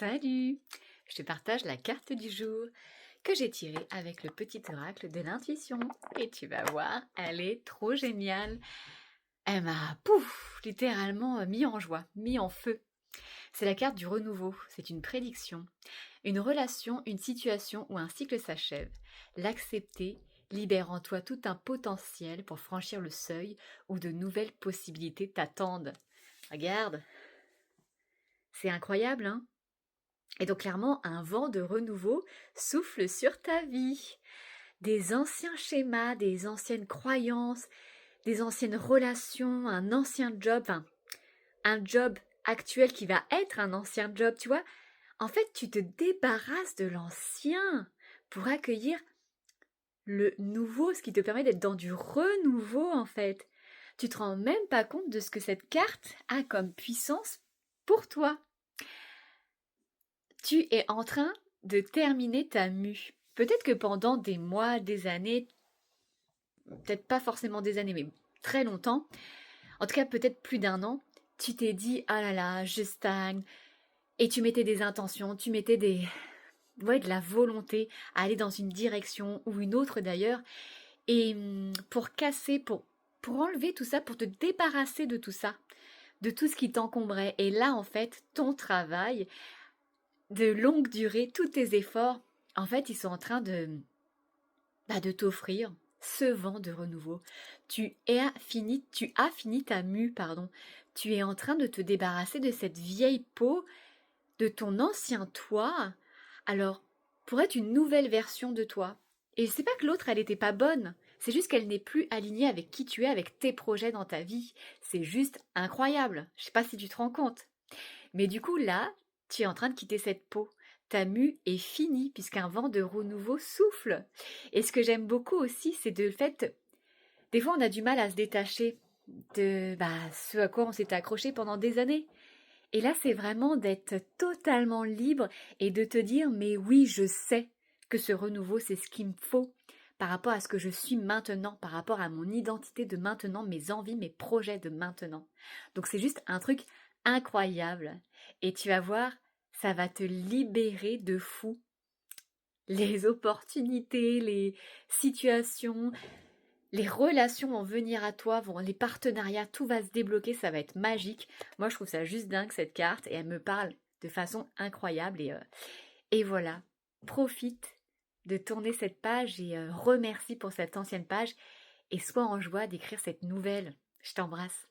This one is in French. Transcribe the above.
Salut! Je te partage la carte du jour que j'ai tirée avec le petit oracle de l'intuition. Et tu vas voir, elle est trop géniale. Elle m'a, littéralement mis en joie, mis en feu. C'est la carte du renouveau, c'est une prédiction. Une relation, une situation ou un cycle s'achève. L'accepter libère en toi tout un potentiel pour franchir le seuil où de nouvelles possibilités t'attendent. Regarde, c'est incroyable, hein? Et donc clairement, un vent de renouveau souffle sur ta vie. Des anciens schémas, des anciennes croyances, des anciennes relations, un ancien job, enfin, un job actuel qui va être un ancien job, tu vois. En fait, tu te débarrasses de l'ancien pour accueillir le nouveau, ce qui te permet d'être dans du renouveau en fait. Tu te rends même pas compte de ce que cette carte a comme puissance pour toi. Tu es en train de terminer ta mue. Peut-être que pendant des mois, des années, peut-être pas forcément des années, mais très longtemps, en tout cas peut-être plus d'un an, tu t'es dit ah là là, je stagne, et tu mettais des intentions, tu mettais de la volonté à aller dans une direction ou une autre d'ailleurs, et pour casser, pour enlever tout ça, pour te débarrasser de tout ça, de tout ce qui t'encombrait. Et là en fait, ton travail de longue durée, tous tes efforts, en fait, ils sont en train de t'offrir ce vent de renouveau. Tu as fini ta mue, pardon. Tu es en train de te débarrasser de cette vieille peau, de ton ancien toi, alors pour être une nouvelle version de toi. Et c'est pas que l'autre, elle n'était pas bonne. C'est juste qu'elle n'est plus alignée avec qui tu es, avec tes projets dans ta vie. C'est juste incroyable. Je sais pas si tu te rends compte. Mais du coup, là, tu es en train de quitter cette peau. Ta mue est finie puisqu'un vent de renouveau souffle. Et ce que j'aime beaucoup aussi, c'est de le fait, des fois on a du mal à se détacher de ce à quoi on s'est accroché pendant des années. Et là, c'est vraiment d'être totalement libre et de te dire, mais oui, je sais que ce renouveau, c'est ce qu'il me faut par rapport à ce que je suis maintenant, par rapport à mon identité de maintenant, mes envies, mes projets de maintenant. Donc c'est juste un truc incroyable. Et tu vas voir, ça va te libérer de fou. Les opportunités, les situations, les relations vont venir à toi, les partenariats, tout va se débloquer, ça va être magique. Moi, je trouve ça juste dingue cette carte et elle me parle de façon incroyable. Et voilà, profite de tourner cette page et remercie pour cette ancienne page et sois en joie d'écrire cette nouvelle. Je t'embrasse.